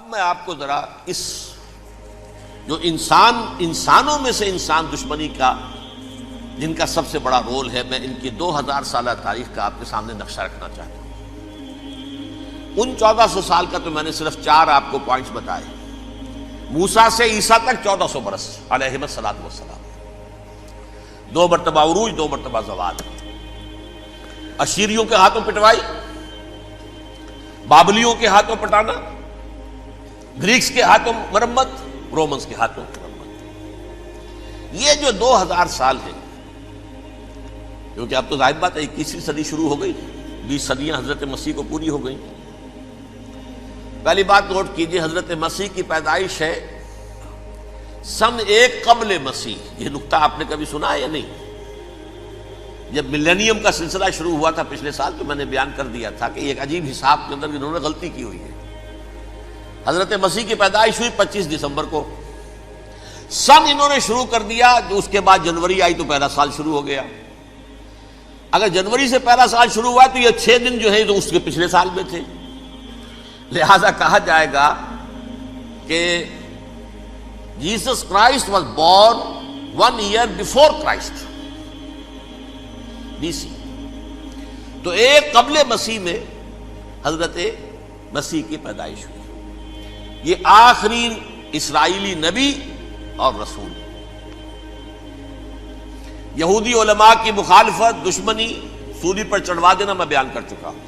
اب میں آپ کو ذرا اس جو انسانوں میں سے انسان دشمنی کا جن کا سب سے بڑا رول ہے، میں ان کی 2000 سالہ تاریخ کا آپ کے سامنے نقشہ رکھنا چاہتا ہوں۔ ان 1400 سال کا تو میں نے صرف 4 آپ کو پوائنٹس بتائے۔ موسیٰ سے عیسیٰ تک 1400 برس علیہ الصلوۃ والسلام، 2 مرتبہ عروج، 2 مرتبہ زوال، اشیریوں کے ہاتھوں پٹوائی، بابلیوں کے ہاتھوں پٹانا، گریکس کے ہاتھوں مرمت، رومنس کے ہاتھوں مرمت۔ یہ جو 2000 سال ہے، کیونکہ اب تو ظاہر بات ہے 21ویں صدی شروع ہو گئی، 20 صدیاں حضرت مسیح کو پوری ہو گئی۔ پہلی بات نوٹ کیجئے، حضرت مسیح کی پیدائش ہے سن 1 قبل مسیح۔ یہ نقطہ آپ نے کبھی سنا ہے یا نہیں؟ جب ملینیم کا سلسلہ شروع ہوا تھا پچھلے سال، تو میں نے بیان کر دیا تھا کہ ایک عجیب حساب کے اندر انہوں نے غلطی کی ہوئی ہے۔ حضرت مسیح کی پیدائش ہوئی 25 دسمبر کو، سن انہوں نے شروع کر دیا، جو اس کے بعد جنوری آئی تو پہلا سال شروع ہو گیا۔ اگر جنوری سے پہلا سال شروع ہوا تو یہ 6 دن جو ہے تو اس کے پچھلے سال میں تھے، لہذا کہا جائے گا کہ Jesus Christ was born 1 year before Christ, BC۔ تو 1 قبل مسیح میں حضرت مسیح کی پیدائش ہوئی۔ یہ آخری اسرائیلی نبی اور رسول۔ یہودی علماء کی مخالفت، دشمنی، سولی پر چڑھوا دینا میں بیان کر چکا ہوں۔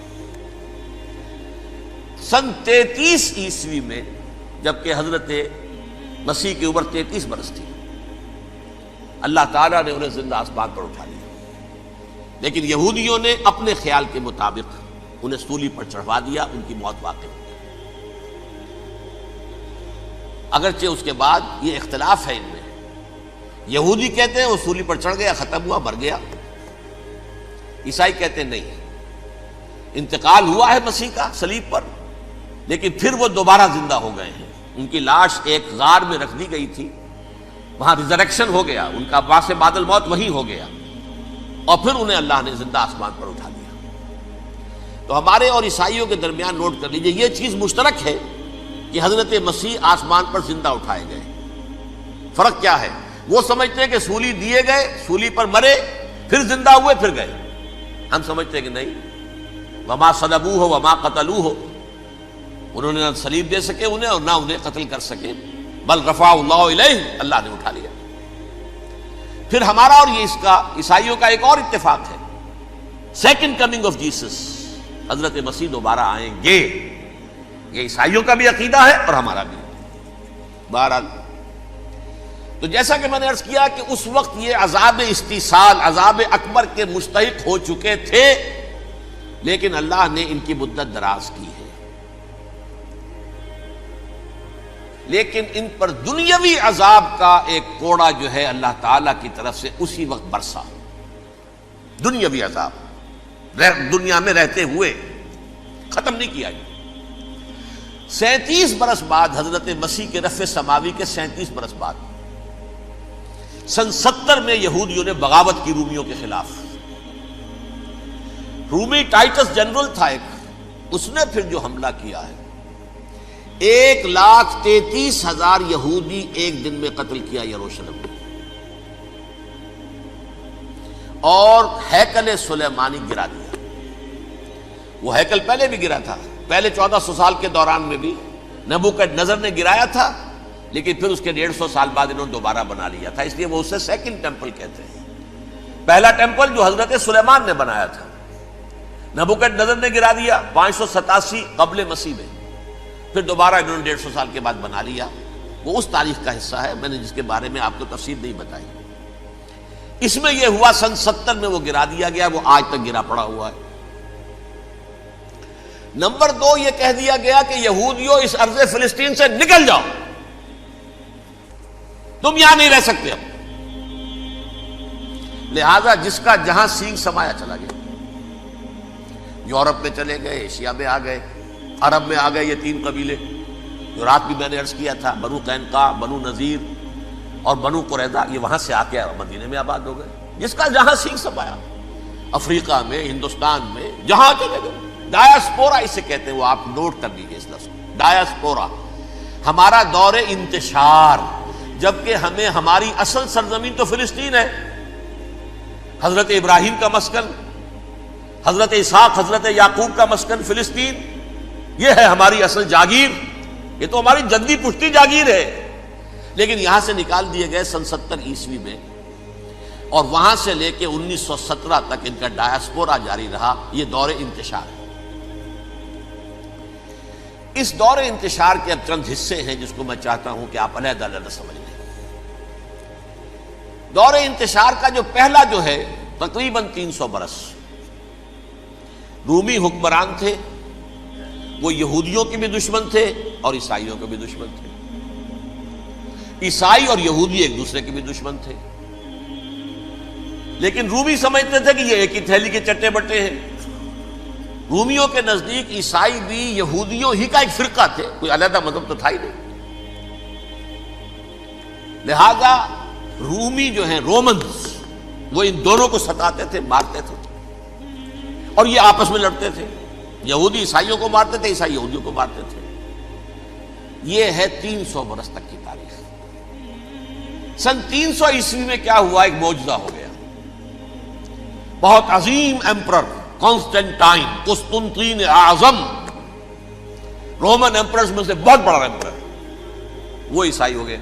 سن 33 عیسوی میں، جبکہ حضرت مسیح کی عمر 33 برس تھی، اللہ تعالیٰ نے انہیں زندہ آسمان پر اٹھا لیا، لیکن یہودیوں نے اپنے خیال کے مطابق انہیں سولی پر چڑھوا دیا، ان کی موت واقع ہوئی۔ اگرچہ اس کے بعد یہ اختلاف ہے ان میں، یہودی کہتے ہیں وہ سولی پر چڑھ گیا، ختم ہوا، مر گیا۔ عیسائی کہتے ہیں نہیں، انتقال ہوا ہے مسیح کا صلیب پر، لیکن پھر وہ دوبارہ زندہ ہو گئے ہیں۔ ان کی لاش ایک غار میں رکھ دی گئی تھی، وہاں ریزریکشن ہو گیا، ان کا باعث بعد الموت وہی ہو گیا، اور پھر انہیں اللہ نے زندہ آسمان پر اٹھا دیا۔ تو ہمارے اور عیسائیوں کے درمیان نوٹ کر لیجئے، یہ چیز مشترک ہے کہ حضرت مسیح آسمان پر زندہ اٹھائے گئے۔ فرق کیا ہے؟ وہ سمجھتے ہیں کہ سولی دیے گئے، سولی پر مرے، پھر زندہ ہوئے، پھر گئے۔ ہم سمجھتے ہیں کہ نہیں، وما صلبوہ وما قتلوہ، انہوں نے نہ صلیب دے سکے انہیں اور نہ انہیں قتل کر سکے، بل رفع اللہ الیہ، اللہ نے اٹھا لیا۔ پھر ہمارا اور یہ اس کا عیسائیوں کا ایک اور اتفاق ہے، سیکنڈ کمنگ آف جیسس، حضرت مسیح دوبارہ آئیں گے۔ یہ عیسائیوں کا بھی عقیدہ ہے اور ہمارا بھی۔ بہرحال تو جیسا کہ میں نے عرض کیا کہ اس وقت یہ عذاب استیصال، عذاب اکبر کے مستحق ہو چکے تھے، لیکن اللہ نے ان کی مدت دراز کی ہے، لیکن ان پر دنیاوی عذاب کا ایک کوڑا جو ہے اللہ تعالیٰ کی طرف سے اسی وقت برسا۔ دنیاوی عذاب دنیا میں رہتے ہوئے ختم نہیں کیا۔ 37 برس بعد، حضرت مسیح کے رفع سماوی کے 37 برس بعد، سن 70 میں یہودیوں نے بغاوت کی رومیوں کے خلاف۔ رومی ٹائٹس جنرل تھا ایک، اس نے پھر جو حملہ کیا ہے، 1,33,000 یہودی ایک دن میں قتل کیا یروشلم میں، اور ہیکل سلیمانی گرا دیا۔ وہ ہیکل پہلے بھی گرا تھا، پہلے 1400 سال کے دوران میں بھی نبوکدنضر نے گرایا تھا، لیکن پھر اس کے 150 سال بعد انہوں نے دوبارہ بنا لیا تھا، اس لیے وہ اسے سیکنڈ ٹیمپل کہتے ہیں۔ پہلا ٹیمپل جو حضرت سلیمان نے بنایا تھا، نبوکدنضر نے گرا دیا 587 قبل مسیح میں، پھر دوبارہ انہوں نے 150 سال کے بعد بنا لیا۔ وہ اس تاریخ کا حصہ ہے، میں نے جس کے بارے میں آپ کو تفصیل نہیں بتائی۔ اس میں یہ ہوا سن 70 میں وہ گرا دیا گیا، وہ آج تک گرا پڑا ہوا ہے۔ نمبر 2، یہ کہہ دیا گیا کہ یہودیوں اس ارض فلسطین سے نکل جاؤ، تم یہاں نہیں رہ سکتے اب۔ لہذا جس کا جہاں سینگ سمایا چلا گیا، یورپ میں چلے گئے، ایشیا میں آ گئے، عرب میں آ گئے، یہ 3 قبیلے جو رات بھی میں نے عرض کیا تھا، بنو قینقاع، بنو نذیر اور بنو قریظہ، یہ وہاں سے آ کے مدینے میں آباد ہو گئے۔ جس کا جہاں سینگ سمایا، افریقہ میں، ہندوستان میں، جہاں چلے گئے، ڈایاسپورا اسے کہتے ہیں، وہ آپ نوٹ کر لیجیے اس لفظ کو، ڈایاسپورا، ہمارا دور انتشار، جبکہ ہمیں ہماری اصل سرزمین تو فلسطین ہے، حضرت ابراہیم کا مسکن، حضرت اسحاق حضرت یعقوب کا مسکن فلسطین، یہ ہے ہماری اصل جاگیر، یہ تو ہماری جدی پشتی جاگیر ہے، لیکن یہاں سے نکال دیے گئے سن 70 عیسوی میں، اور وہاں سے لے کے 1917 تک ان کا ڈایاسپورا جاری رہا۔ یہ دور انتشار ہے۔ اس دور انتشار کے اب چند حصے ہیں جس کو میں چاہتا ہوں کہ آپ علیحدہ علیحدہ سمجھ لیں۔ دور انتشار کا جو پہلا جو ہے تقریباً 300 برس رومی حکمران تھے، وہ یہودیوں کے بھی دشمن تھے اور عیسائیوں کے بھی دشمن تھے، عیسائی اور یہودی ایک دوسرے کے بھی دشمن تھے، لیکن رومی سمجھتے تھے کہ یہ ایک ہی تھیلی کے چٹے بٹے ہیں۔ رومیوں کے نزدیک عیسائی بھی یہودیوں ہی کا ایک فرقہ تھے، کوئی علیحدہ مذہب تو تھا ہی نہیں، لہذا رومی جو ہیں رومنز وہ ان دونوں کو ستاتے تھے، مارتے تھے، اور یہ آپس میں لڑتے تھے، یہودی عیسائیوں کو مارتے تھے، عیسائی یہودیوں کو مارتے تھے۔ یہ ہے 300 برس تک کی تاریخ۔ سن 300 عیسوی میں کیا ہوا؟ ایک معجزہ ہو گیا۔ بہت عظیم ایمپرر کانسٹینٹائن، قسطنطین اعظم، رومن ایمپررز میں سے بہت بڑا ایمپرر، وہ عیسائی ہو گئے۔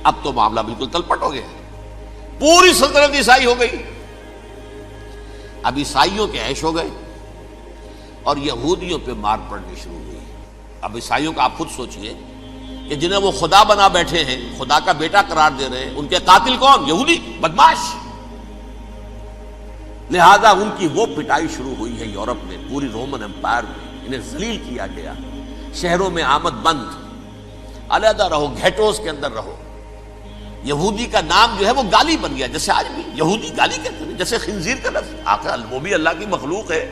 اب تو معاملہ بالکل تلپٹ ہو گیا، پوری سلطنت عیسائی ہو گئی۔ اب عیسائیوں کے عیش ہو گئے اور یہودیوں پہ مار پڑنی شروع ہوئی۔ اب عیسائیوں کا آپ خود سوچئے کہ جنہیں وہ خدا بنا بیٹھے ہیں، خدا کا بیٹا قرار دے رہے ہیں، ان کے قاتل کون؟ یہودی بدماش۔ لہذا ان کی وہ پٹائی شروع ہوئی ہے یورپ میں، پوری رومن امپائر میں انہیں ذلیل کیا گیا، شہروں میں آمد بند، علیحدہ رہو، گھیٹوز کے اندر رہو۔ یہودی کا نام جو ہے وہ گالی بن گیا، جیسے آج بھی یہودی گالی کہتے ہیں، جیسے خنزیر کا لفظ، آخر وہ بھی اللہ کی مخلوق ہے،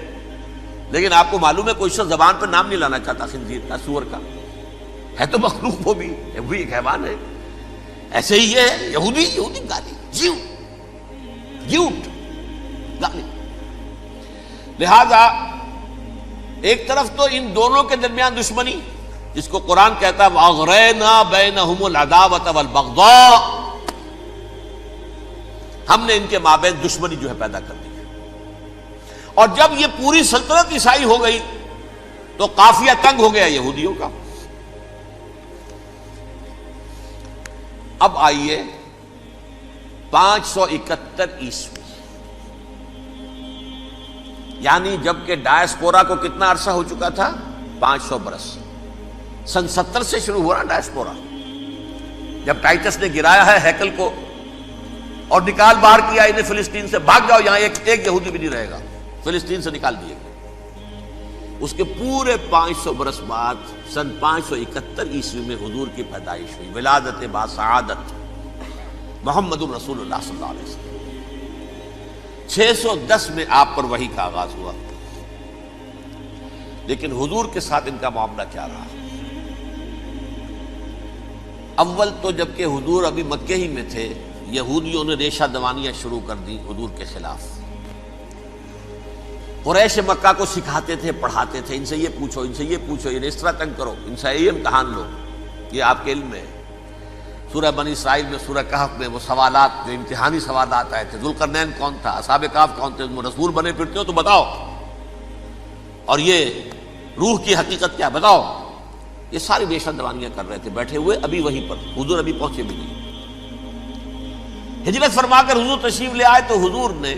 لیکن آپ کو معلوم ہے کوئی شخص زبان پہ نام نہیں لانا چاہتا خنزیر کا، سور کا، ہے تو مخلوق، وہ بھی ایک حیوان ہے۔ ایسے ہی یہ ہے یہودی، یہودی گالی، جیوٹ گالی۔ لہذا ایک طرف تو ان دونوں کے درمیان دشمنی، جس کو قرآن کہتا ہے وَأَغْرَيْنَا بَيْنَهُمُ الْعَدَاوَةَ وَالْبَغْضَاءَ، ہم نے ان کے مابین دشمنی جو ہے پیدا کر دی ہے۔ اور جب یہ پوری سلطنت عیسائی ہو گئی تو قافیہ تنگ ہو گیا یہودیوں کا۔ اب آئیے 571 عیسوی، یعنی جب کہ ڈایاسپورا کو کتنا عرصہ ہو چکا تھا؟ 500 برس۔ سن 70 سے شروع ہوا نا ڈایاسپورا، جب ٹائٹس نے گرایا ہے ہیکل کو اور نکال باہر کیا انہیں فلسطین سے، بھاگ جاؤ یہاں ایک یہودی بھی نہیں رہے گا، فلسطین سے نکال دیے گئے۔ اس کے پورے 500 برس بعد سن 571 عیسوی میں حضور کی پیدائش ہوئی، ولادت با سعادت محمد الرسول اللہ صلی اللہ علیہ وسلم۔ 610 میں آپ پر وحی کا آغاز ہوا، لیکن حضور کے ساتھ ان کا معاملہ کیا رہا؟ اول تو جبکہ حضور ابھی مکے ہی میں تھے، یہودیوں نے ریشہ دوانیاں شروع کر دی حضور کے خلاف۔ قریش مکہ کو سکھاتے تھے، پڑھاتے تھے، ان سے یہ پوچھو، ان سے یہ پوچھو، انہیں اس طرح تنگ کرو، ان سے یہ امتحان لو، یہ آپ کے علم میں ہے۔ سورہ بنی اسرائیل میں، سورہ کہف میں وہ سوالات، جو امتحانی سوالات آئے تھے، ذوالقرنین کون تھا، اصحاب کہف کون تھے، تم رسول بنے پھرتے ہو تو بتاؤ، اور یہ روح کی حقیقت کیا بتاؤ۔ یہ ساری ریشہ دوانیاں کر رہے تھے بیٹھے ہوئے، ابھی وہیں پر حضور ابھی پہنچے بھی نہیں۔ ہجرت فرما کر حضور تشریف لے آئے تو حضور نے،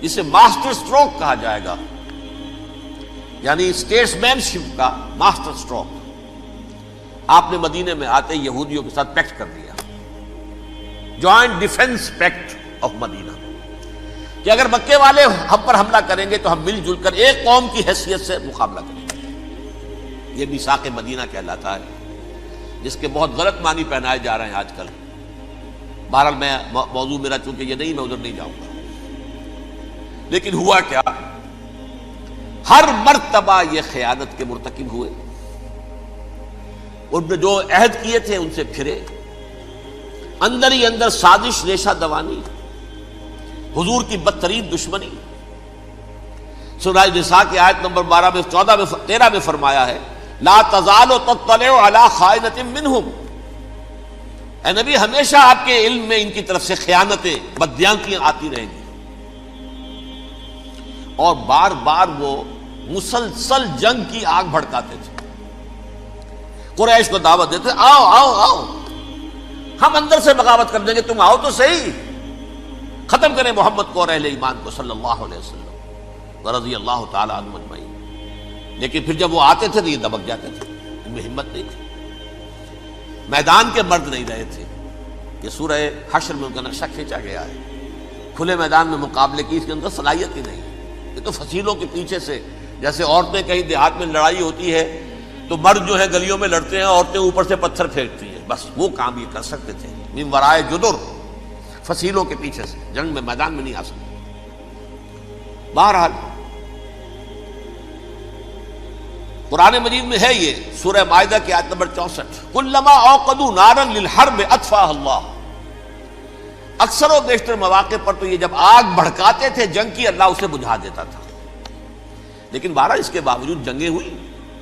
جسے ماسٹر سٹروک کہا جائے گا، یعنی اسٹیٹس مین شپ کا ماسٹر سٹروک، آپ نے مدینے میں آتے یہودیوں کے ساتھ پیکٹ کر دیا، جوائنٹ ڈیفنس پیکٹ آف مدینہ، کہ اگر مکے والے ہم پر حملہ کریں گے تو ہم مل جل کر ایک قوم کی حیثیت سے مقابلہ کریں گے۔ یہ میثاق مدینہ کہلاتا ہے، جس کے بہت غلط معنی پہنائے جا رہے ہیں آج کل۔ بہرحال میں موضوع میرا چونکہ یہ نہیں، میں ادھر نہیں جاؤں گا، لیکن ہوا کیا؟ ہر مرتبہ یہ خیانت کے مرتکب ہوئے، ان نے جو عہد کیے تھے ان سے پھرے، اندر ہی اندر سازش، ریشہ دوانی، حضور کی بدترین دشمنی۔ سورہ نساء کی آیت نمبر 12 میں 13 میں فرمایا ہے لا تزال تطلع علی خائنۃ منہم، اے نبی ہمیشہ آپ کے علم میں ان کی طرف سے خیانتیں، بددیانتیاں آتی رہیں گی. اور بار بار وہ مسلسل جنگ کی آگ بھڑکاتے تھے. قریش کو دعوت دیتے، آؤ آؤ آؤ ہم اندر سے بغاوت کر دیں گے، تم آؤ تو صحیح، ختم کریں محمد کو اور اہل ایمان کو صلی اللہ علیہ وسلم ورضی اللہ تعالی عنہم اجمعین. لیکن پھر جب وہ آتے تھے تو یہ دبک جاتے تھے، ان میں ہمت نہیں تھی، میدان کے مرد نہیں رہے تھے. یہ سورہ حشر میں ان کا نقشہ کھینچا گیا ہے. کھلے میدان میں مقابلے کی اس کے اندر صلاحیت ہی نہیں. یہ تو فصیلوں کے پیچھے سے، جیسے عورتیں کہیں دیہات میں لڑائی ہوتی ہے تو مرد جو ہے گلیوں میں لڑتے ہیں، عورتیں اوپر سے پتھر پھینکتی ہیں، بس وہ کام یہ کر سکتے تھے. من ورائے جدر، فصیلوں کے پیچھے سے، جنگ میں میدان میں نہیں آ سکتے. بہرحال قرآن مجید میں ہے یہ سورہ مائدہ کی آیت نمبر 64، کلما اوقدوا نارا للحرب اطفاها اللہ. اکثر و بیشتر مواقع پر تو یہ جب آگ بھڑکاتے تھے جنگ کی، اللہ اسے بجھا دیتا تھا. لیکن بہرحال اس کے باوجود جنگیں ہوئی،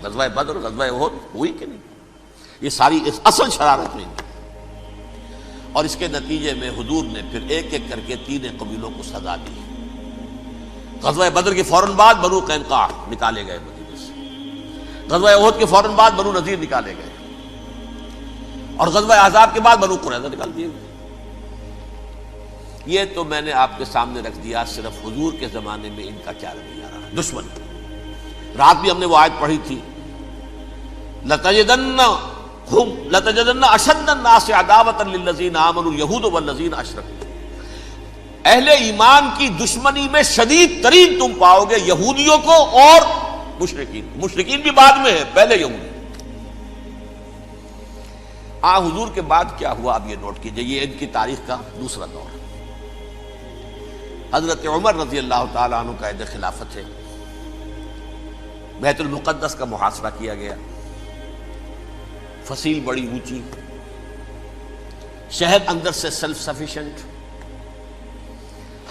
غزوہ بدر، غزوہ احد ہوئی کہ نہیں؟ یہ ساری اس اصل شرارت ہوئی. اور اس کے نتیجے میں حضور نے پھر ایک ایک کر کے 3 قبیلوں کو سزا دی. غزوہ بدر کے فوراً بعد بنو قینقاع نکالے گئے مدینے سے، غزوہ احد کے فوراً بعد بنو نذیر نکالے گئے، اور غزوہ احزاب کے بعد بنو قریظہ نکال دیے گئے. یہ تو میں نے آپ کے سامنے رکھ دیا صرف حضور کے زمانے میں ان کا کیا رویہ رہا. دشمن، رات بھی ہم نے وہ آیت پڑھی تھی، لَتَجِدَنَّ أَشَدَّ النَّاسِ عَدَاوَةً لِلَّذِينَ آمَنُوا الْيَهُودُ وَالَّذِينَ أَشْرَكُوا. اہل ایمان کی دشمنی میں شدید ترین تم پاؤ گے یہودیوں کو اور مشرکین. مشرکین بھی بعد میں ہے، پہلے یہودی. حضور کے بعد کیا ہوا اب یہ نوٹ کیجئے، یہ ان کی تاریخ کا دوسرا دور. حضرت عمر رضی اللہ تعالیٰ عنہ قائد خلافت ہے. بیت المقدس کا محاصرہ کیا گیا، فصیل بڑی اونچی، شہر اندر سے سیلف سفیشینٹ،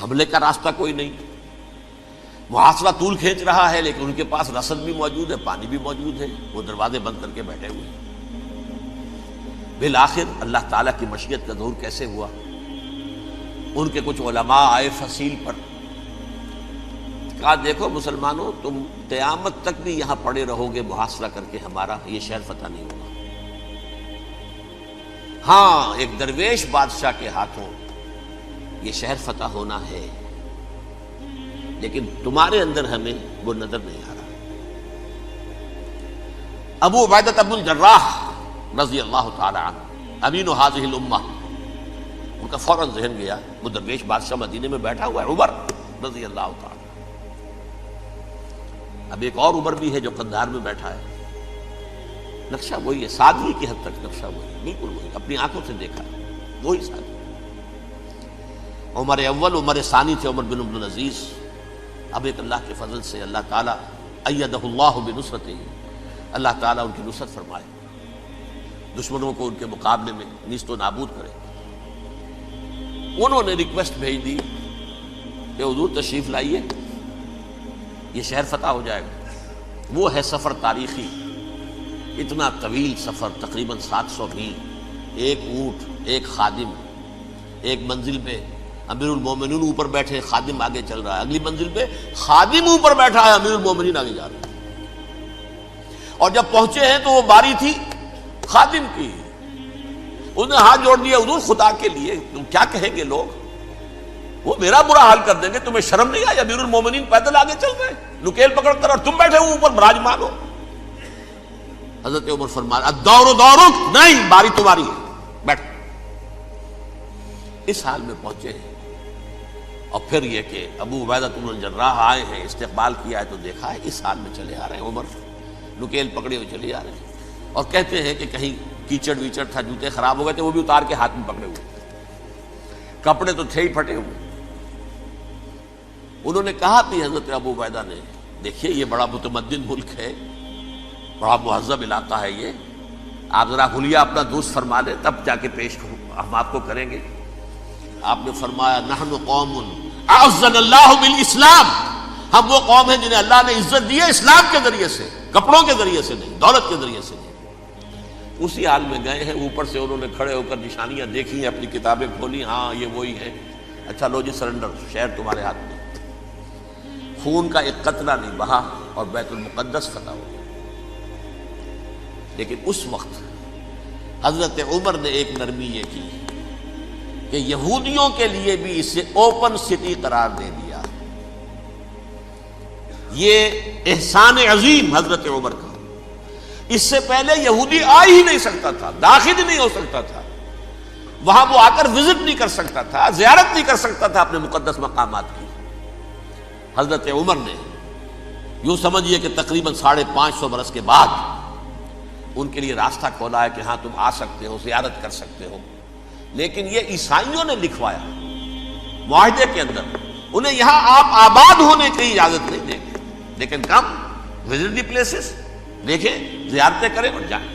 حملے کا راستہ کوئی نہیں. محاصرہ طول کھینچ رہا ہے لیکن ان کے پاس رسد بھی موجود ہے، پانی بھی موجود ہے، وہ دروازے بند کر کے بیٹھے ہوئے ہیں. بالآخر اللہ تعالیٰ کی مشیت کا ظہور کیسے ہوا؟ ان کے کچھ علماء آئے فصیل پر، کہا دیکھو مسلمانوں، تم قیامت تک بھی یہاں پڑے رہو گے محاصرہ کر کے، ہمارا یہ شہر فتح نہیں ہوگا. ہاں ایک درویش بادشاہ کے ہاتھوں یہ شہر فتح ہونا ہے، لیکن تمہارے اندر ہمیں وہ نظر نہیں آ رہا. ابو عبیدہ بن الجراح رضی اللہ تعالی عنہ، امین هذه الامہ، ان کا فوراً ذہن گیا وہ درویش بادشاہ مدینے میں بیٹھا ہوا ہے، عمر رضی اللہ تعالی. اب ایک اور عمر بھی ہے جو قندھار میں بیٹھا ہے. نقشہ وہی ہے، سادگی کی حد تک نقشہ وہی ہے، بالکل وہی، اپنی آنکھوں سے دیکھا ہے وہی سادگی. عمر اول، عمر ثانی تھے عمر بن عبد العزیز. اب ایک اللہ کے فضل سے اللہ تعالیٰ ایدہ اللہ بنصرتہ، اللہ تعالیٰ ان کی نصرت فرمائے، دشمنوں کو ان کے مقابلے میں نیست و نابود کرے. انہوں نے ریکویسٹ بھیج دی کہ حضور تشریف لائیے، یہ شہر فتح ہو جائے گا. وہ ہے سفر تاریخی، اتنا طویل سفر، تقریباً 700 میل، ایک اونٹ، ایک خادم، ایک منزل پہ امیر المومنین اوپر بیٹھے، خادم آگے چل رہا ہے، اگلی منزل پہ خادم اوپر بیٹھا ہے، امیر المومنین آگے جا رہے ہیں. اور جب پہنچے ہیں تو وہ باری تھی خادم کی. انہوں نے ہاتھ جوڑ دیا، حضور خدا کے لیے تم کیا کہیں گے لوگ، وہ میرا برا حال کر دیں گے، تمہیں شرم نہیں آئی؟ امیر المومنین پیدل آگے چل رہے ہیں نکیل پکڑ کر، اور تم بیٹھے ہو اوپر براجمان ہو. حضرت عمر فرمایا الدور دورک، نہیں باری تمہاری ہے، بیٹھ. اس حال میں پہنچے ہیں. اور پھر یہ کہ ابو عبیدہ بن الجراح آئے ہیں، استقبال کیا ہے تو دیکھا ہے اس حال میں چلے آ رہے ہیں. عمر نکیل پکڑے ہوئے چلے آ رہے ہیں، اور کہتے ہیں کہ کہیں کیچڑ ویچڑ تھا، جوتے خراب ہو گئے تھے، وہ بھی اتار کے ہاتھ میں پکڑے ہوئے، کپڑے تو تھے ہی پھٹے ہوئے. انہوں نے کہا بھی حضرت ابو عبیدہ نے، دیکھیے یہ بڑا متمدن ملک ہے، بڑا مہذب علاقہ ہے یہ، آپ ذرا حلیہ اپنا درست فرما لیں تب جا کے پیش ہم آپ کو کریں گے. آپ نے فرمایا نحن قوم اعزنا اللہ بالاسلام، ہم وہ قوم ہیں جنہیں اللہ نے عزت دی ہے اسلام کے ذریعے سے، کپڑوں کے ذریعے سے نہیں، دولت کے ذریعے سے نہیں۔ اسی حال میں گئے ہیں، اوپر سے انہوں نے کھڑے ہو کر نشانیاں دیکھی ہیں، اپنی کتابیں کھولی، ہاں یہ وہی ہے، اچھا لو جی سرنڈر، شہر تمہارے ہاتھ میں۔ خون کا ایک قطرہ نہیں بہا اور بیت المقدس فتح ہو گیا۔ لیکن اس وقت حضرت عمر نے ایک نرمی یہ کی کہ یہودیوں کے لیے بھی اسے اوپن سٹی قرار دے دیا۔ یہ احسان عظیم حضرت عمر کا، اس سے پہلے یہودی آ ہی نہیں سکتا تھا، داخل ہی نہیں ہو سکتا تھا، وہاں وہ آ کر وزٹ نہیں کر سکتا تھا، زیارت نہیں کر سکتا تھا اپنے مقدس مقامات کی۔ حضرت عمر نے یوں سمجھیے کہ تقریباً 550 برس کے بعد ان کے لیے راستہ کھولا ہے کہ ہاں تم آ سکتے ہو، زیارت کر سکتے ہو۔ لیکن یہ عیسائیوں نے لکھوایا معاہدے کے اندر، انہیں یہاں آپ آباد ہونے کی اجازت نہیں دیں گے، لیکن کم وزٹ دی پلیسز، دیکھیں، زیارتیں کریں اور جائیں۔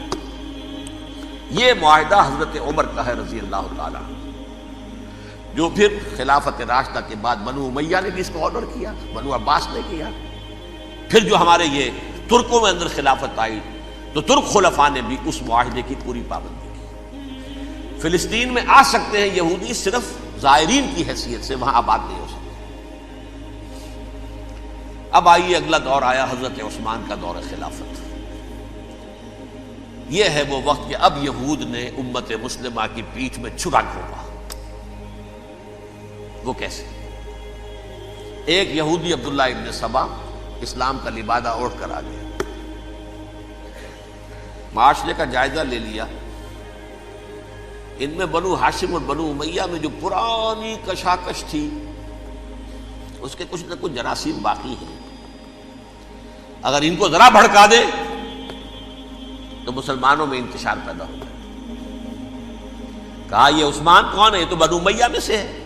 یہ معاہدہ حضرت عمر کا ہے رضی اللہ تعالیٰ، جو پھر خلافت راشدہ کے بعد بنو امیہ نے بھی اس کو آنر کیا، بنو عباس نے کیا۔ پھر جو ہمارے یہ ترکوں میں اندر خلافت آئی تو ترک خلفاء نے بھی اس معاہدے کی پوری پابندی کی۔ فلسطین میں آ سکتے ہیں یہودی صرف زائرین کی حیثیت سے، وہاں آباد نہیں ہو سکتے۔ اب آئیے اگلا دور آیا حضرت عثمان کا دور خلافت۔ یہ ہے وہ وقت کہ اب یہود نے امت مسلمہ کی پیٹھ میں چھرا گھونپا۔ وہ کیسے؟ ایک یہودی عبداللہ ابن سبا اسلام کا لبادہ اوڑھ کر آ گیا، معاشرے کا جائزہ لے لیا، ان میں بنو ہاشم اور بنو امیہ میں جو پرانی کشاکش تھی اس کے کچھ نہ کچھ جراثیم باقی ہیں، اگر ان کو ذرا بھڑکا دے تو مسلمانوں میں انتشار پیدا ہوگا۔ کہا یہ عثمان کون ہے؟ یہ تو بنو امیہ میں سے ہے،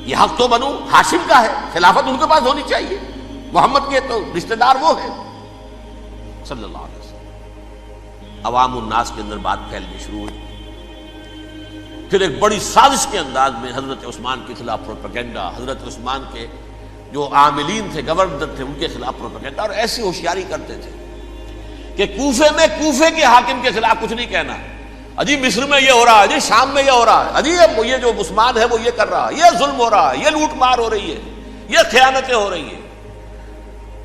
یہ حق تو بنو ہاشم کا ہے، خلافت ان کے پاس ہونی چاہیے، محمد کے تو رشتہ دار وہ ہیں صلی اللہ علیہ وسلم۔ عوام الناس کے اندر بات پھیلنی شروع ہوئی۔ پھر ایک بڑی سازش کے انداز میں حضرت عثمان کے خلاف پروپیگنڈا، حضرت عثمان کے جو عاملین تھے، گورنر تھے، ان کے خلاف پروپیگنڈا، اور ایسی ہوشیاری کرتے تھے کہ کوفے میں کوفے کے حاکم کے خلاف کچھ نہیں کہنا، اجی مصر میں یہ ہو رہا ہے، اجی شام میں یہ ہو رہا ہے، اجی یہ جو عثمان ہے وہ یہ کر رہا ہے، یہ ظلم ہو رہا ہے، یہ لوٹ مار ہو رہی ہے، یہ خیانتیں ہو رہی ہیں۔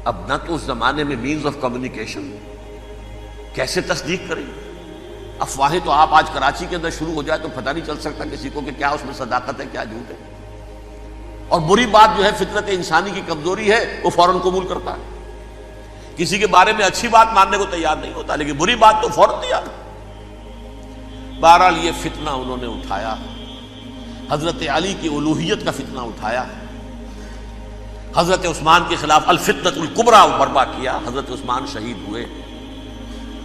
اب نہ تو اس زمانے میں مینز آف کمیونیکیشن، کیسے تصدیق کریں؟ افواہیں تو آپ آج کراچی کے اندر شروع ہو جائے تو پتہ نہیں چل سکتا کسی کو کہ کیا اس میں صداقت ہے، کیا جھوٹ ہے، اور بری بات جو ہے فطرت انسانی کی کمزوری ہے وہ فوراً قبول کرتا ہے، کسی کے بارے میں اچھی بات ماننے کو تیار نہیں ہوتا، لیکن بری بات تو فوراً تیار۔ بہرحال یہ فتنہ انہوں نے اٹھایا، حضرت علی کی الوہیت کا فتنہ اٹھایا، حضرت عثمان کے خلاف الفتنۃ الکبریٰ برپا کیا، حضرت عثمان شہید ہوئے۔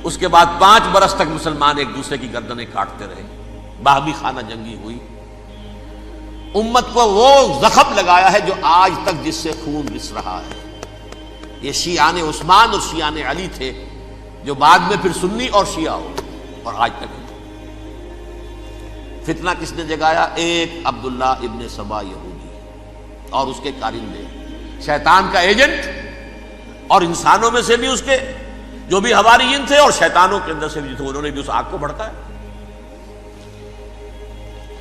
اس کے بعد 5 برس تک مسلمان ایک دوسرے کی گردنیں کاٹتے رہے، باہمی خانہ جنگی ہوئی، امت کو وہ زخم لگایا ہے جو آج تک جس سے خون رس رہا ہے۔ یہ شیعان عثمان اور شیعان علی تھے جو بعد میں پھر سنی اور شیعہ ہو، اور آج تک فتنہ کس نے جگایا؟ ایک عبداللہ ابن سبا یہودی اور اس کے کارندے، شیطان کا ایجنٹ، اور انسانوں میں سے بھی اس کے جو بھی حواریین تھے اور شیطانوں کے اندر سے بھی تھے، انہوں نے بھی اس آگ کو بھڑکایا۔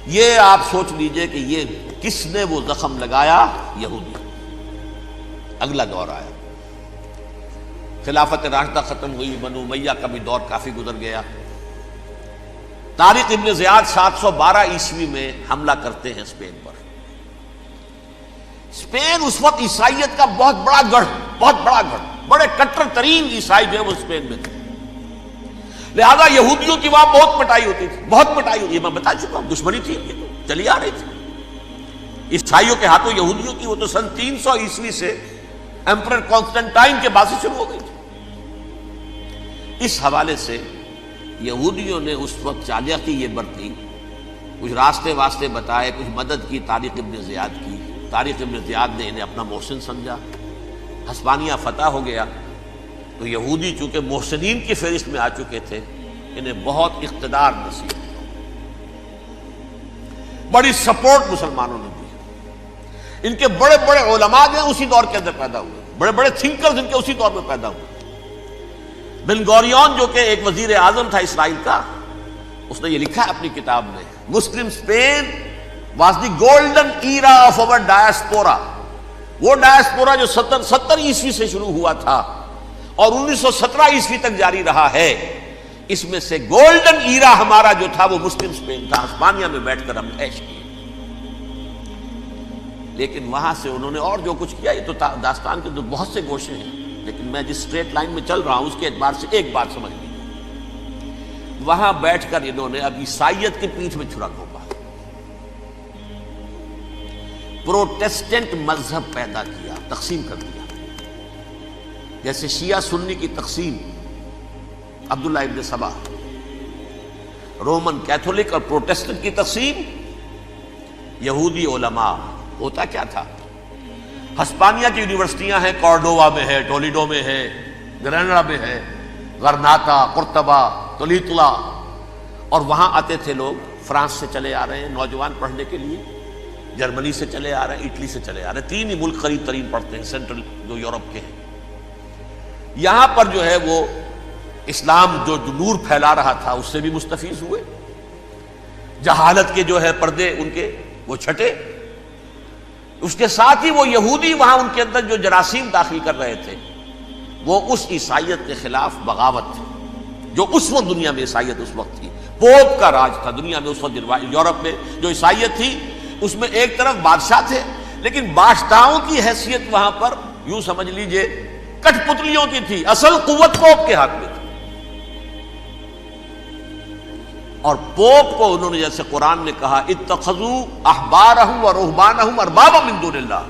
یہ آپ سوچ لیجئے کہ یہ کس نے وہ زخم لگایا؟ یہودی۔ اگلا دور آیا، خلافت راشدہ ختم ہوئی، بنو امیہ کا بھی دور کافی گزر گیا۔ طارق ابن زیاد 712 عیسوی میں حملہ کرتے ہیں اسپین پر۔ اسپین اس وقت عیسائیت کا بہت بڑا گڑھ، بڑے کٹر ترین عیسائی جو ہے وہ اسپین میں تھے، لہذا یہودیوں کی وہاں بہت پٹائی ہوتی تھی، یہ میں بتا چکا ہوں، دشمنی تھی، یہ تو چلی آ رہی تھی عیسائیوں کے ہاتھوں یہودیوں کی، وہ تو سن 300 عیسوی سے ایمپرر کانسٹنٹائن کے بعد سے شروع ہو گئی تھی۔ اس حوالے سے یہودیوں نے اس وقت چالاکی یہ برتی، کچھ راستے واسطے بتائے، کچھ مدد کی طارق ابن زیاد کی۔ طارق ابن زیاد نے انہیں اپنا محسن سمجھا، ہسپانیہ فتح ہو گیا تو یہودی چونکہ محسنین کی فہرست میں آ چکے تھے، انہیں بہت اقتدار نصیب ہوا، بڑی سپورٹ مسلمانوں نے دی۔ ان کے بڑے بڑے علماء جو ہیں اسی دور کے اندر پیدا ہوئے، بڑے بڑے تھنکرز ان کے اسی دور میں پیدا ہوئے۔ بن گوریون جو کہ ایک وزیر اعظم تھا اسرائیل کا، اس نے یہ لکھا ہے اپنی کتاب میں، Muslim Spain was the golden era of our diaspora. وہ ڈائسپورا جو 70 عیسوی سے شروع ہوا تھا اور 1917 عیسوی تک جاری رہا ہے، اس میں سے گولڈن ایرا ہمارا جو تھا وہ مسلم اسپین تھا۔ ہسپانیہ میں بیٹھ کر ہم عیش کیے، لیکن وہاں سے انہوں نے اور جو کچھ کیا، یہ تو داستان کے بہت سے گوشے ہیں، لیکن میں جس اسٹریٹ لائن میں چل رہا ہوں اس کے اعتبار سے ایک بات سمجھ لیجیے، وہاں بیٹھ کر انہوں نے اب عیسائیت کی پیٹھ میں چھرا گھونپا، پروٹیسٹنٹ مذہب پیدا کیا، تقسیم کر دیا، جیسے شیعہ سنی کی تقسیم، عبداللہ ابن سبا، رومن کیتھولک اور پروٹیسٹنٹ کی تقسیم، یہودی علماء۔ ہوتا کیا تھا، ہسپانیہ کی یونیورسٹیاں ہیں، کارڈووا میں ہے، ٹولیڈو میں ہے، گریناڈا میں ہے، غرناطہ، قرطبہ، تولیتلا، اور وہاں آتے تھے لوگ، فرانس سے چلے آ رہے ہیں نوجوان پڑھنے کے لیے، جرمنی سے چلے آ رہے ہیں، اٹلی سے چلے آ رہے ہیں، 3 ہی ملک قریب ترین پڑھتے ہیں سینٹرل جو یورپ کے ہیں۔ یہاں پر جو ہے وہ اسلام جو نور پھیلا رہا تھا اس سے بھی مستفیض ہوئے، جہالت کے جو ہے پردے ان کے وہ چھٹے، اس کے ساتھ ہی وہ یہودی وہاں ان کے اندر جو جراثیم داخل کر رہے تھے وہ اس عیسائیت کے خلاف بغاوت تھی، جو اس وقت دنیا میں عیسائیت اس وقت تھی، پوپ کا راج تھا دنیا میں اس وقت۔ یورپ میں جو عیسائیت تھی اس میں ایک طرف بادشاہ تھے، لیکن بادشاہوں کی حیثیت وہاں پر یوں سمجھ لیجئے کٹ پتلیوں کی تھی، اصل قوت پوپ کے ہاتھ میں تھی۔ اور پوپ کو انہوں نے جیسے قرآن نے کہا اتخذوا احبارهم ورهبانهم اربابا من دون اللہ،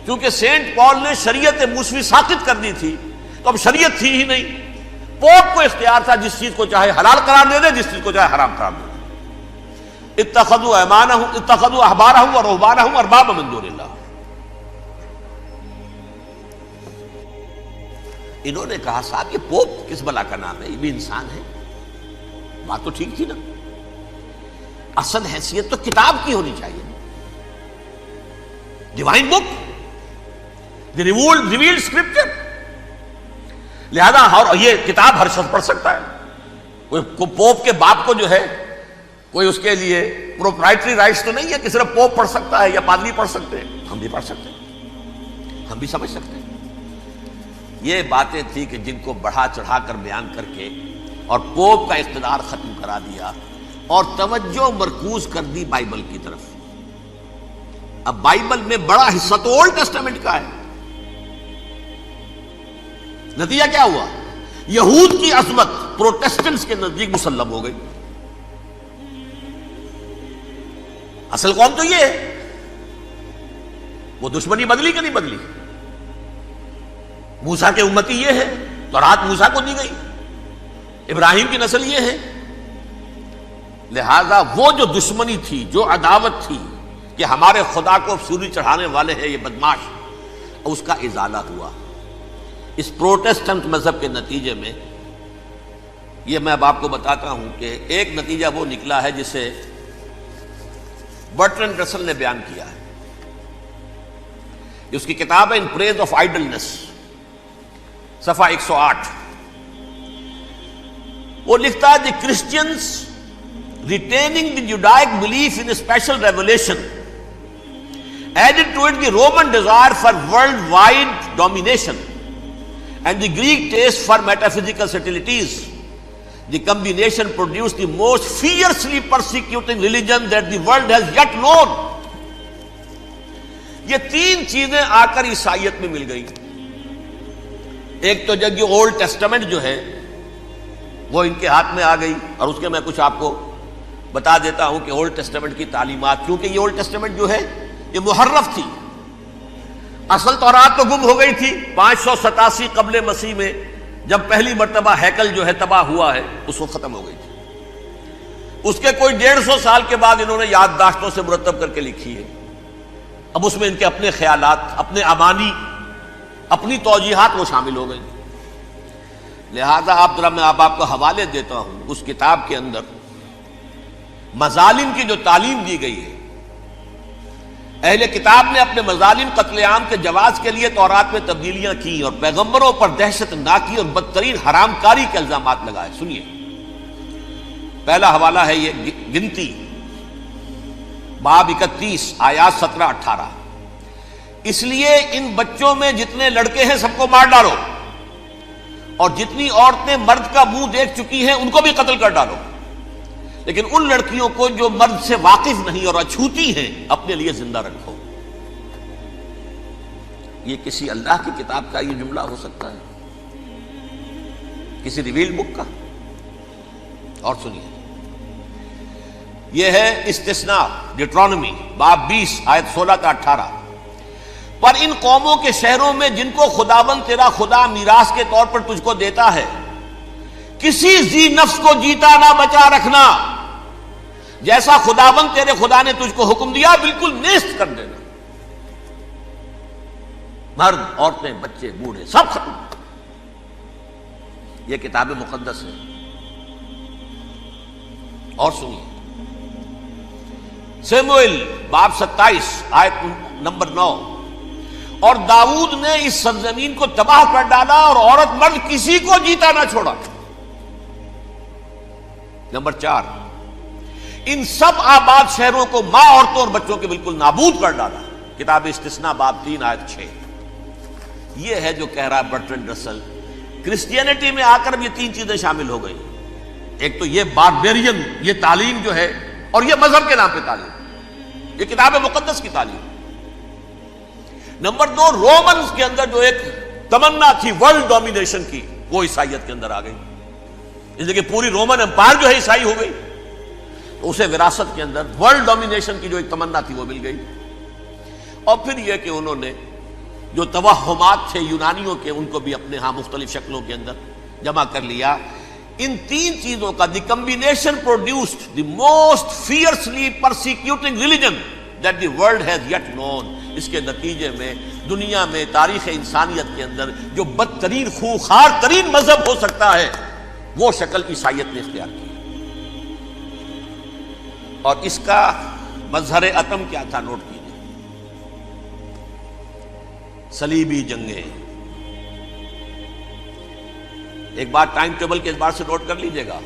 کیونکہ سینٹ پال نے شریعت موسوی ساقط کر دی تھی تو اب شریعت تھی ہی نہیں، پوپ کو اختیار تھا جس چیز کو چاہے حلال قرار دے دے، جس چیز کو چاہے حرام قرار دے دے۔ اتخذوا احبارهم ورهبانهم اربابا من دون اللہ۔ انہوں نے کہا صاحب یہ پوپ کس بلا کا نام ہے، یہ بھی انسان ہے، بات تو ٹھیک تھی نا، اصل حیثیت تو کتاب کی ہونی چاہیے، ڈیوائن بک، دی ریویلڈ اسکرپچر، لہذا یہ کتاب ہر شخص پڑھ سکتا ہے، کوئی پوپ کے باپ کو جو ہے کوئی اس کے لیے پروپرائٹری رائٹس تو نہیں ہے کہ صرف پوپ پڑھ سکتا ہے یا پادری پڑھ سکتے ہیں، ہم بھی پڑھ سکتے ہیں، ہم بھی سمجھ سکتے ہیں۔ یہ باتیں تھی کہ جن کو بڑھا چڑھا کر بیان کر کے اور پوپ کا اقتدار ختم کرا دیا اور توجہ مرکوز کر دی بائبل کی طرف۔ اب بائبل میں بڑا حصہ تو اولڈ ٹیسٹامنٹ کا ہے، نتیجہ کیا ہوا، یہود کی عظمت پروٹیسٹنٹس کے نزدیک مسلم ہو گئی۔ اصل قوم تو یہ ہے، وہ دشمنی بدلی کہ نہیں بدلی، موسیٰ کے امتی یہ ہے، تورات موسیٰ کو دی گئی، ابراہیم کی نسل یہ ہے، لہذا وہ جو دشمنی تھی، جو عداوت تھی کہ ہمارے خدا کو سوری چڑھانے والے ہیں یہ بدماش، اس کا ازالہ ہوا اس پروٹیسٹنٹ مذہب کے نتیجے میں۔ یہ میں اب آپ کو بتاتا ہوں کہ ایک نتیجہ وہ نکلا ہے جسے برٹرنڈ رسل نے بیان کیا ہے، اس کی کتاب ہے ان پریز آف آئیڈلنس، صفحہ 108۔ وہ لکھتا ہے the Christians retaining the Judaic belief in special revelation added to it the Roman desire for worldwide domination and the Greek taste for metaphysical subtleties. The combination produced the most fiercely persecuting religion that the world has yet known. یہ 3 چیزیں آ کر عیسائیت میں مل گئی۔ ایک تو جب یہ اولڈ ٹیسٹامنٹ جو ہے وہ ان کے ہاتھ میں آ گئی، اور اس کے میں کچھ آپ کو بتا دیتا ہوں کہ اولڈ ٹیسٹامنٹ کی تعلیمات، کیونکہ یہ اولڈ ٹیسٹامنٹ جو ہے یہ محرف تھی، اصل تورات تو گم ہو گئی تھی 587 قبل مسیح میں، جب پہلی مرتبہ ہیکل جو ہے تباہ ہوا ہے اس وقت ختم ہو گئی تھی۔ اس کے کوئی 150 سال کے بعد انہوں نے یادداشتوں سے مرتب کر کے لکھی ہے، اب اس میں ان کے اپنے خیالات، اپنے امانی، اپنی توجیحات وہ شامل ہو گئی۔ لہذا میں آپ کو حوالے دیتا ہوں، اس کتاب کے اندر مظالم کی جو تعلیم دی گئی ہے، اہل کتاب نے اپنے مظالم قتل عام کے جواز کے لیے تورات میں تبدیلیاں کی اور پیغمبروں پر دہشت ناکی اور بدترین حرام کاری کے الزامات لگائے. سنیے، پہلا حوالہ ہے یہ گنتی باب 31 آیات 17-18. اس لیے ان بچوں میں جتنے لڑکے ہیں سب کو مار ڈالو، اور جتنی عورتیں مرد کا منہ دیکھ چکی ہیں ان کو بھی قتل کر ڈالو، لیکن ان لڑکیوں کو جو مرد سے واقف نہیں اور اچھوتی ہیں اپنے لیے زندہ رکھو. یہ کسی اللہ کی کتاب کا یہ جملہ ہو سکتا ہے؟ کسی ریویل بک کا؟ اور سنیے، یہ ہے استثناء ڈیٹرانومی باب 20 آیت 16-18. پر ان قوموں کے شہروں میں جن کو خداوند تیرا خدا میراث کے طور پر تجھ کو دیتا ہے، کسی ذی نفس کو جیتا نہ بچا رکھنا، جیسا خداوند تیرے خدا نے تجھ کو حکم دیا بالکل نیست کر دینا. مرد، عورتیں، بچے، بوڑھے سب ختم. یہ کتاب مقدس ہے. اور سنیے، سموئیل باب 27 آیت نمبر 9. اور داؤد نے اس سرزمین کو تباہ کر ڈالا اور عورت مرد کسی کو جیتا نہ چھوڑا. نمبر 4، ان سب آباد شہروں کو ماں، عورتوں اور بچوں کے بالکل نابود کر ڈالا. کتاب استثناء باب 3 آیت 6. یہ ہے جو کہہ رہا ہے برٹرنڈ رسل، کرسچینٹی میں آ کر اب یہ تین چیزیں شامل ہو گئی. ایک تو یہ باربیرین یہ تعلیم جو ہے، اور یہ مذہب کے نام پہ تعلیم، یہ کتاب مقدس کی تعلیم. نمبر 2، رومنز کے اندر جو ایک تمنا تھی ورلڈ ڈومینیشن کی، وہ عیسائیت کے اندر آ گئی. اس لیے کہ پوری رومن امپائر جو ہے عیسائی ہو گئی، تو اسے وراثت کے اندر ورلڈ ڈومینیشن کی جو ایک تمنا تھی وہ مل گئی. اور پھر یہ کہ انہوں نے جو توہمات تھے یونانیوں کے، ان کو بھی اپنے ہاں مختلف شکلوں کے اندر جمع کر لیا. ان تین چیزوں کا the combination produced the most fiercely persecuting religion that the world has yet known. اس کے نتیجے میں دنیا میں تاریخ انسانیت کے اندر جو بدترین خوخار ترین مذہب ہو سکتا ہے وہ شکل عیسائیت نے اختیار کی. اور اس کا مظہر عتم کیا تھا؟ نوٹ کیجیے، صلیبی جنگیں. ایک بار ٹائم ٹیبل کے اعتبار سے نوٹ کر لیجئے گا.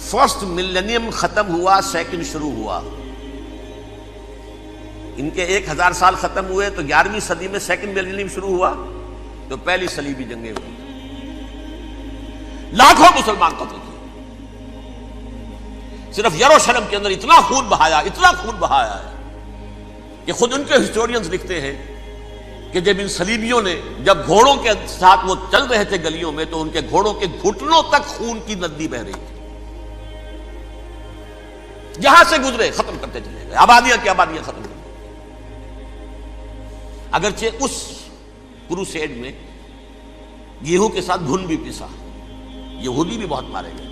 فرسٹ ملینیم ختم ہوا، سیکنڈ شروع ہوا. ان کے 1000 سال ختم ہوئے تو 11ویں صدی میں سیکنڈ ملینیم شروع ہوا، تو پہلی صلیبی جنگیں ہوئی. لاکھوں مسلمان قتل کیے. صرف یروشلم کے اندر اتنا خون بہایا ہے کہ خود ان کے ہسٹورینز لکھتے ہیں کہ جب ان صلیبیوں نے جب گھوڑوں کے ساتھ وہ چل رہے تھے گلیوں میں، تو ان کے گھوڑوں کے گھٹنوں تک خون کی ندی بہ رہی تھی. جہاں سے گزرے ختم کرتے چلے گئے، آبادیاں کی آبادیاں ختم کر. اگرچہ اس کروسیڈ میں گیہوں کے ساتھ گھن بھی پسا، یہودی بھی بہت مارے گئے.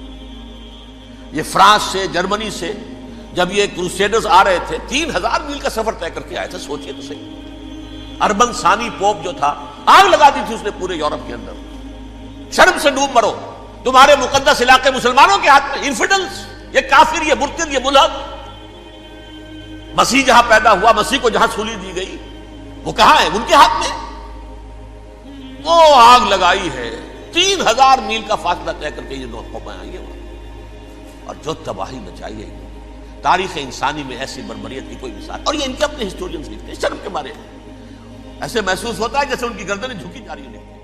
یہ فرانس سے، جرمنی سے جب یہ کروسیڈرز آ رہے تھے، 3000 میل کا سفر طے کر کے آئے تھے. سوچئے تو صحیح. اربن ثانی پوپ جو تھا، آگ لگا دی تھی اس نے پورے یورپ کے اندر. شرم سے ڈوب مرو، تمہارے مقدس علاقے مسلمانوں کے ہاتھ میں. انفیڈلز، یہ کافر، یہ مرتد، یہ ملحد. مسیح جہاں پیدا ہوا، مسیح کو جہاں سولی دی گئی، وہ کہاں ہے؟ ان کے ہاتھ میں. وہ آگ لگائی ہے. 3000 میل کا فاصلہ طے کر کے یہ دو قومیں آئی ہیں، اور جو تباہی مچائی ہے تاریخ انسانی میں ایسی بربریت کی کوئی مثال. اور یہ ان کے اپنے ہسٹورینز لکھتے ہیں. شرم کے مارے ایسے محسوس ہوتا ہے جیسے ان کی گردنیں جھکی جا رہی ہیں.